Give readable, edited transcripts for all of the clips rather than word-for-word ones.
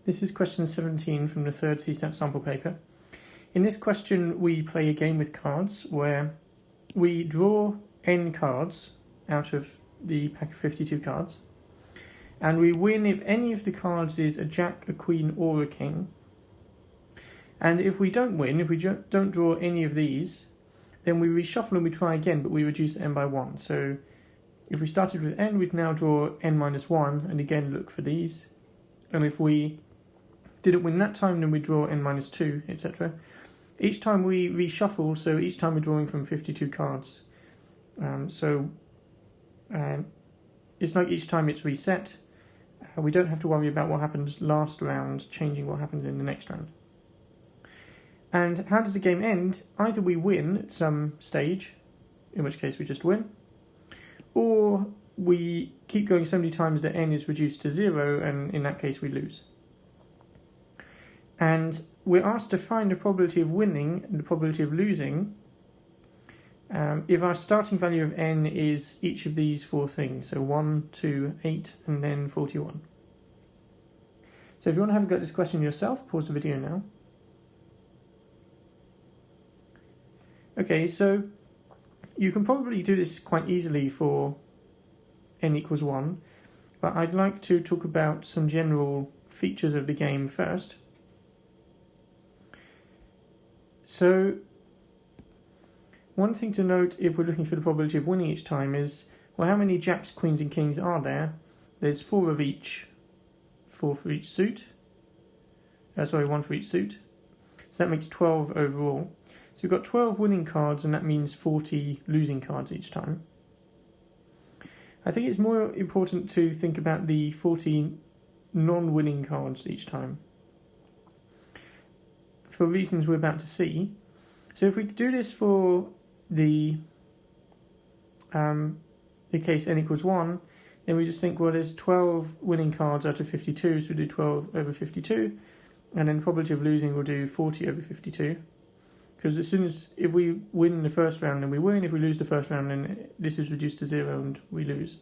This is question 17 from the third CSAT sample paper. In this question we play a game with cards where we draw n cards out of the pack of 52 cards, and we win if any of the cards is a jack, a queen or a king. And if we don't win, if we don't draw any of these, then we reshuffle and we try again, but we reduce n by 1. So if we started with n, we'd now draw n minus 1 and again look for these. And if we didn't win that time, then we draw n minus 2, etc. Each time we reshuffle, so each time we're drawing from 52 cards. It's like each time it's reset. We don't have to worry about what happens last round changing what happens in the next round. And how does the game end? Either we win at some stage, in which case we just win, or we keep going so many times that n is reduced to 0, and in that case we lose. And we're asked to find the probability of winning and the probability of losing if our starting value of n is each of these four things, so 1, 2, 8, and then 41. So if you want to have a go at this question yourself, pause the video now. Okay, so you can probably do this quite easily for n equals 1, but I'd like to talk about some general features of the game first. So one thing to note if we're looking for the probability of winning each time is, well, how many jacks, queens and kings are there? There's 4 of each, 4 for each suit. 1 for each suit. So that makes 12 overall. So we've got 12 winning cards, and that means 40 losing cards each time. I think it's more important to think about the 40 non-winning cards each time, for reasons we're about to see. So if we do this for the case n equals 1, then we just think, well, there's 12 winning cards out of 52, so we do 12 over 52, and then probability of losing we'll do 40 over 52. Because if we win the first round, then we win. If we lose the first round, then this is reduced to 0 and we lose.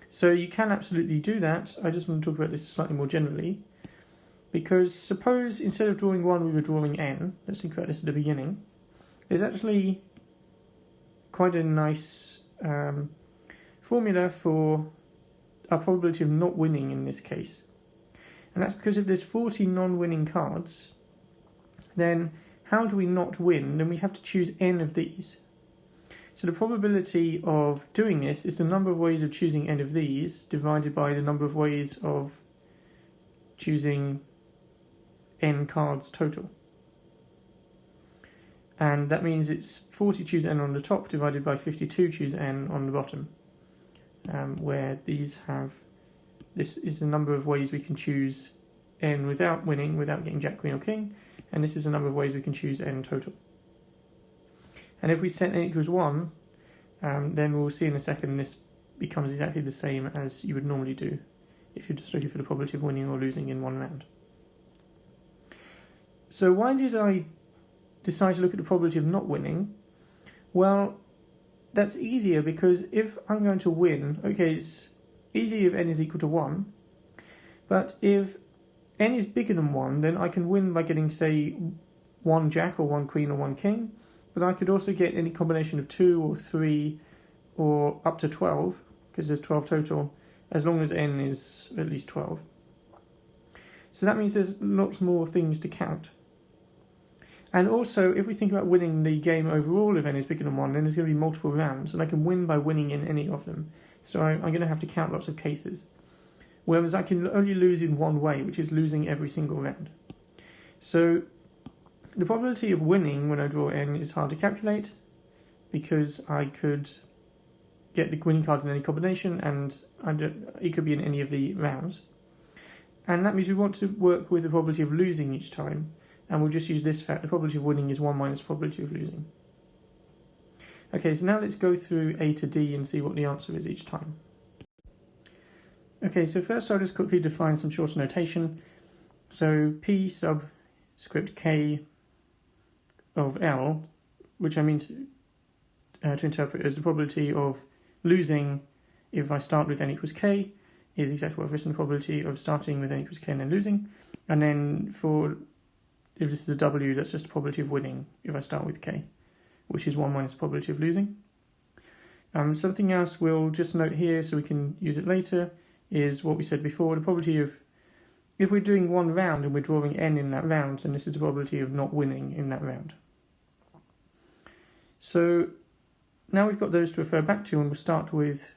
So you can absolutely do that. I just want to talk about this slightly more generally. Because suppose instead of drawing 1, we were drawing n. Let's think about this at the beginning. There's actually quite a nice formula for our probability of not winning in this case. And that's because if there's 40 non-winning cards, then how do we not win? Then we have to choose n of these. So the probability of doing this is the number of ways of choosing n of these divided by the number of ways of choosing n cards total. And that means it's 40 choose n on the top divided by 52 choose n on the bottom, where this is the number of ways we can choose n without winning, without getting jack, queen or king, and this is the number of ways we can choose n total. And if we set n equals 1, then we'll see in a second this becomes exactly the same as you would normally do if you're just looking for the probability of winning or losing in one round. So why did I decide to look at the probability of not winning? Well, that's easier because if I'm going to win, okay, it's easy if n is equal to 1, but if n is bigger than 1, then I can win by getting, say, 1 jack or 1 queen or 1 king, but I could also get any combination of 2 or 3 or up to 12, because there's 12 total, as long as n is at least 12. So that means there's lots more things to count. And also, if we think about winning the game overall, if n is bigger than 1, then there's going to be multiple rounds, and I can win by winning in any of them. So I'm going to have to count lots of cases. Whereas I can only lose in one way, which is losing every single round. So the probability of winning when I draw n is hard to calculate, because I could get the winning card in any combination, and it could be in any of the rounds. And that means we want to work with the probability of losing each time, and we'll just use this fact: the probability of winning is 1 minus the probability of losing. Okay, so now let's go through A to D and see what the answer is each time. Okay, so first I'll just quickly define some shorter notation. So P subscript K of L, which I mean to interpret as the probability of losing if I start with n equals k, is exactly what I've written, the probability of starting with n equals k and then losing. And then if this is a w, that's just the probability of winning if I start with k, which is 1 minus the probability of losing. Something else we'll just note here so we can use it later is what we said before, the probability of, if we're doing one round and we're drawing n in that round, then this is the probability of not winning in that round. So now we've got those to refer back to, and we'll start with,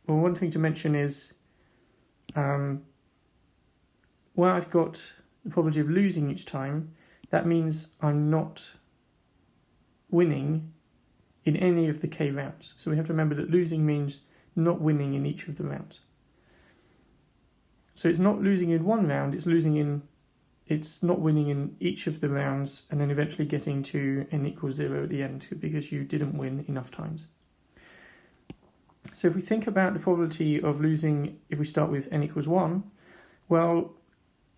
well, one thing to mention is where I've got the probability of losing each time, that means I'm not winning in any of the k rounds. So we have to remember that losing means not winning in each of the rounds. So it's not losing in one round, it's not winning in each of the rounds and then eventually getting to n equals 0 at the end because you didn't win enough times. So if we think about the probability of losing if we start with n equals 1, well,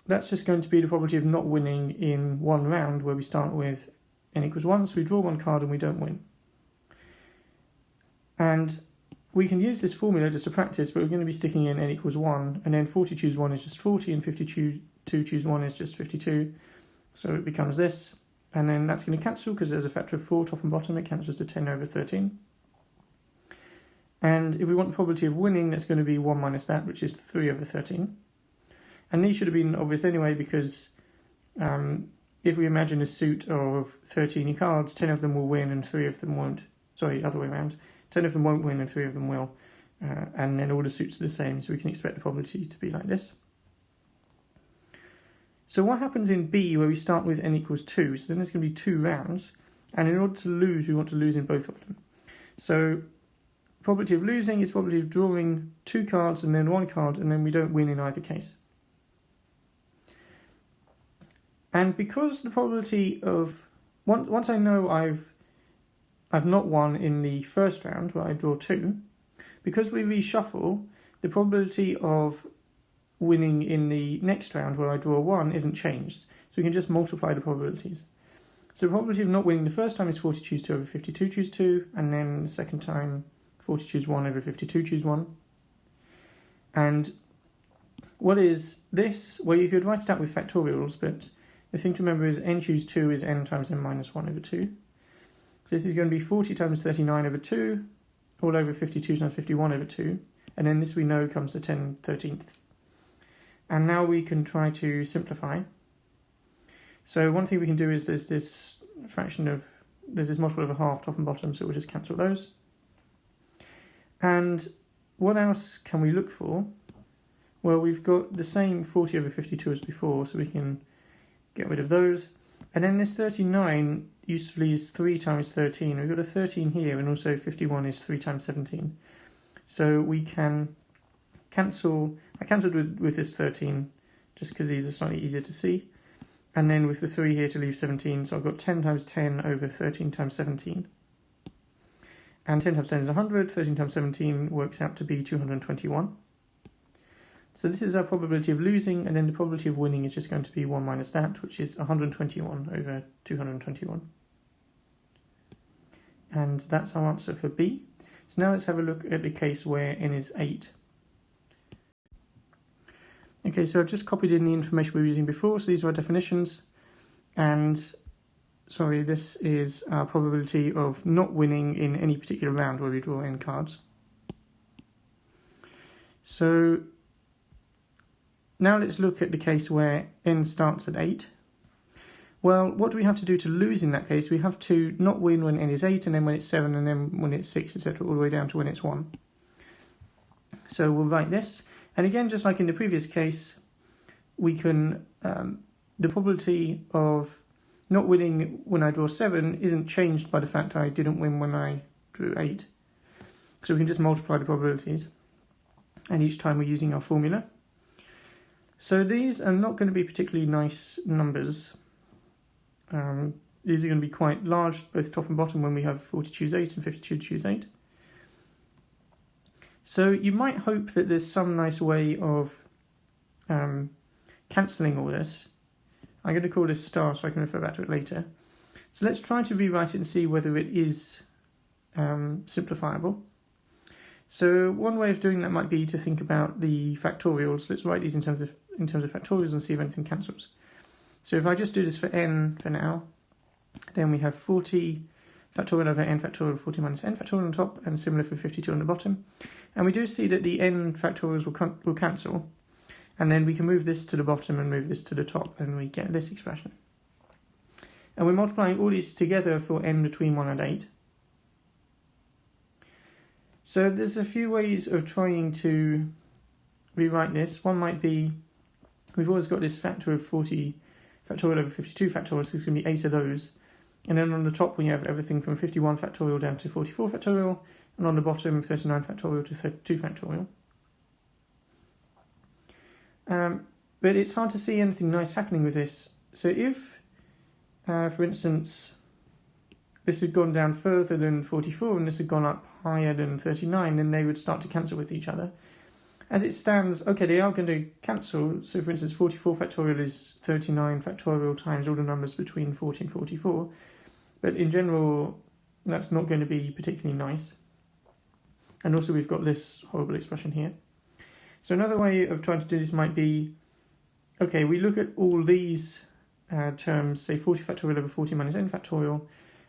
that's just going to be the probability of not winning in one round where we start with n equals 1, so we draw one card and we don't win. And we can use this formula just to practice, but we're going to be sticking in n equals 1, and then 40 choose 1 is just 40, and 52 choose 1 is just 52, so it becomes this, and then that's going to cancel because there's a factor of 4 top and bottom, it cancels to 10 over 13. And if we want the probability of winning, that's going to be 1 minus that, which is 3 over 13. And these should have been obvious anyway, because if we imagine a suit of 13 cards, 10 of them will win and 3 of them won't. Sorry, other way around. 10 of them won't win and 3 of them will. And then all the suits are the same, so we can expect the probability to be like this. So what happens in B, where we start with n equals 2? So then there's going to be 2 rounds, and in order to lose, we want to lose in both of them. So probability of losing is probability of drawing 2 cards and then 1 card, and then we don't win in either case. And because the probability of, once I know I've not won in the first round where I draw 2, because we reshuffle, the probability of winning in the next round where I draw 1 isn't changed. So we can just multiply the probabilities. So the probability of not winning the first time is 40 choose 2 over 52 choose 2, and then the second time 40 choose 1 over 52 choose 1. And what is this? Well, you could write it out with factorials, but the thing to remember is n choose 2 is n times n minus 1 over 2. So this is going to be 40 times 39 over 2, all over 52 times 51 over 2, and then this we know comes to 10/13. And now we can try to simplify. So one thing we can do is there's this multiple of a half top and bottom, so we'll just cancel those. And what else can we look for? Well, we've got the same 40 over 52 as before, so we can get rid of those. And then this 39 usefully is 3 times 13. We've got a 13 here, and also 51 is 3 times 17. So we can cancel, I cancelled with this 13, just because these are slightly easier to see. And then with the 3 here to leave 17, so I've got 10 times 10 over 13 times 17. And 10 times 10 is 100, 13 times 17 works out to be 221. So this is our probability of losing, and then the probability of winning is just going to be 1 minus that, which is 121 over 221. And that's our answer for B. So now let's have a look at the case where n is 8. Okay, so I've just copied in the information we were using before, so these are our definitions, and sorry, this is our probability of not winning in any particular round where we draw n cards. So now let's look at the case where n starts at 8. Well, what do we have to do to lose in that case? We have to not win when n is 8, and then when it's 7, and then when it's 6, etc., all the way down to when it's 1. So we'll write this. And again, just like in the previous case, we can, the probability of not winning when I draw 7 isn't changed by the fact I didn't win when I drew 8. So we can just multiply the probabilities. And each time we're using our formula. So these are not going to be particularly nice numbers. These are going to be quite large, both top and bottom, when we have 40 choose 8 and 52 choose 8. So you might hope that there's some nice way of cancelling all this. I'm going to call this star so I can refer back to it later. So let's try to rewrite it and see whether it is simplifiable. So one way of doing that might be to think about the factorials. Let's write these in terms of factorials and see if anything cancels. So if I just do this for n for now, then we have 40 factorial over n factorial 40 minus n factorial on top, and similar for 52 on the bottom. And we do see that the n factorials will cancel, and then we can move this to the bottom and move this to the top, and we get this expression. And we're multiplying all these together for n between 1 and 8. So there's a few ways of trying to rewrite this. One might be, we've always got this factor of 40 factorial over 52 factorial, so there's going to be 8 of those. And then on the top we have everything from 51 factorial down to 44 factorial, and on the bottom 39 factorial to 32 factorial. But it's hard to see anything nice happening with this. So if, for instance, this had gone down further than 44 and this had gone up higher than 39, then they would start to cancel with each other. As it stands, okay, they are going to cancel. So for instance, 44 factorial is 39 factorial times all the numbers between 40 and 44. But in general, that's not going to be particularly nice. And also we've got this horrible expression here. So another way of trying to do this might be, okay, we look at all these terms, say 40 factorial over 40 minus n factorial,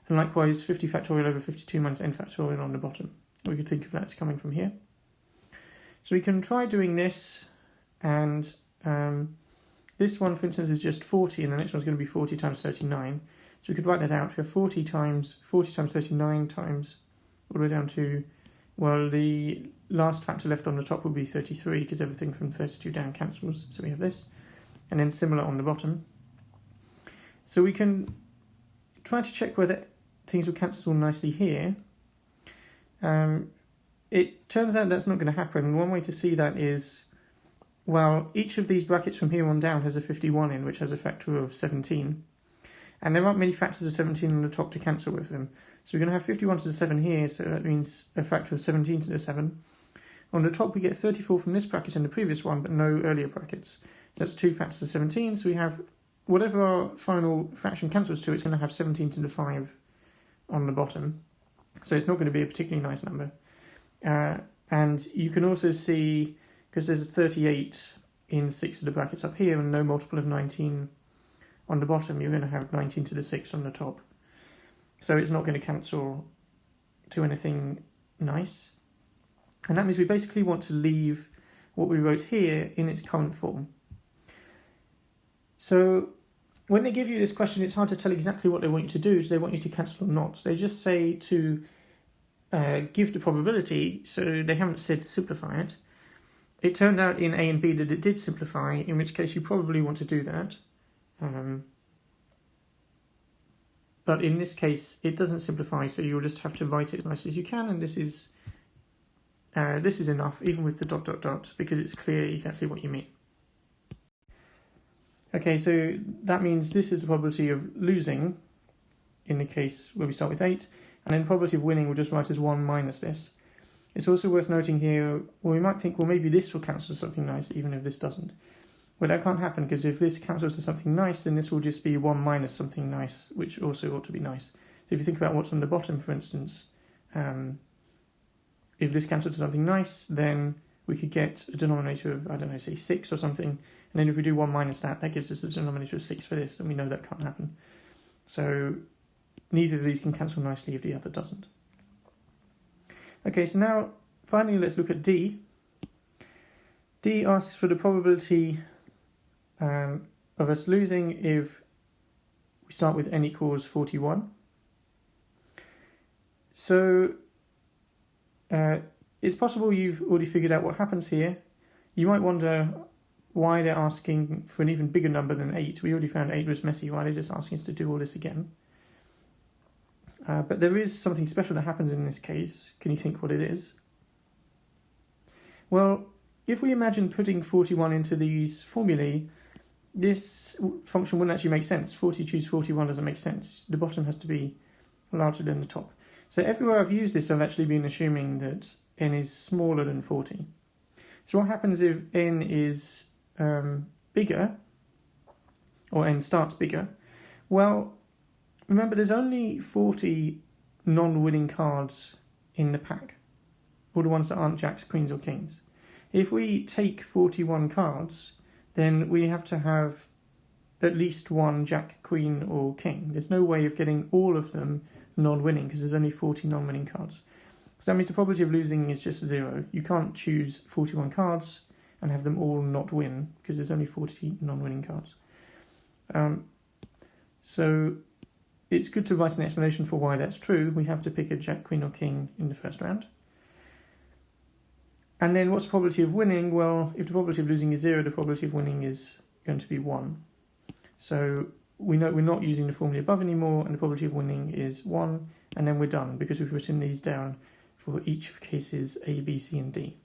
and likewise 50 factorial over 52 minus n factorial on the bottom. We could think of that as coming from here. So we can try doing this, and this one, for instance, is just 40, and the next one's going to be 40 times 39. So we could write that out. We have 40 times 39 times, all the way down to, well, the last factor left on the top would be 33, because everything from 32 down cancels. So we have this, and then similar on the bottom. So we can try to check whether things will cancel nicely here. It turns out that's not going to happen. One way to see that is, well, each of these brackets from here on down has a 51 in, which has a factor of 17. And there aren't many factors of 17 on the top to cancel with them. So we're going to have 51 to the 7 here, so that means a factor of 17 to the 7. On the top we get 34 from this bracket and the previous one, but no earlier brackets. So that's 2 factors of 17, so we have, whatever our final fraction cancels to, it's going to have 17 to the 5 on the bottom. So it's not going to be a particularly nice number. And you can also see, because there's 38 in 6 of the brackets up here and no multiple of 19 on the bottom, you're going to have 19 to the 6 on the top. So it's not going to cancel to anything nice. And that means we basically want to leave what we wrote here in its current form. So when they give you this question, it's hard to tell exactly what they want you to do. Do they want you to cancel or not? So they just say to give the probability, so they haven't said to simplify it. It turned out in A and B that it did simplify, in which case you probably want to do that. But in this case, it doesn't simplify, so you'll just have to write it as nicely as you can, and this is enough, even with the ... because it's clear exactly what you mean. Okay, so that means this is the probability of losing, in the case where we start with 8, and then the probability of winning we'll just write as 1 minus this. It's also worth noting here, well, we might think, well, maybe this will cancel to something nice, even if this doesn't. Well, that can't happen, because if this cancels to something nice, then this will just be 1 minus something nice, which also ought to be nice. So if you think about what's on the bottom, for instance, if this cancels to something nice, then we could get a denominator of, I don't know, say 6 or something, and then if we do 1 minus that, that gives us a denominator of 6 for this, and we know that can't happen. So neither of these can cancel nicely if the other doesn't. Okay, so now, finally, let's look at D. D asks for the probability of us losing if we start with n equals 41. So it's possible you've already figured out what happens here. You might wonder why they're asking for an even bigger number than 8. We already found 8 was messy. Why are they just asking us to do all this again? But there is something special that happens in this case. Can you think what it is? Well, if we imagine putting 41 into these formulae, this function wouldn't actually make sense. 40 choose 41 doesn't make sense. The bottom has to be larger than the top. So everywhere I've used this, I've actually been assuming that n is smaller than 40. So what happens if n is bigger, or n starts bigger? Well, remember there's only 40 non-winning cards in the pack. all the ones that aren't jacks, queens or kings. If we take 41 cards, then we have to have at least one jack, queen or king. There's no way of getting all of them non-winning because there's only 40 non-winning cards. So that means the probability of losing is just 0. You can't choose 41 cards and have them all not win because there's only 40 non-winning cards. So it's good to write an explanation for why that's true. We have to pick a jack, queen or king in the first round. And then what's the probability of winning? Well, if the probability of losing is 0, the probability of winning is going to be 1. So we know we're not using the formula above anymore, and the probability of winning is 1, and then we're done because we've written these down for each of cases A, B, C and D.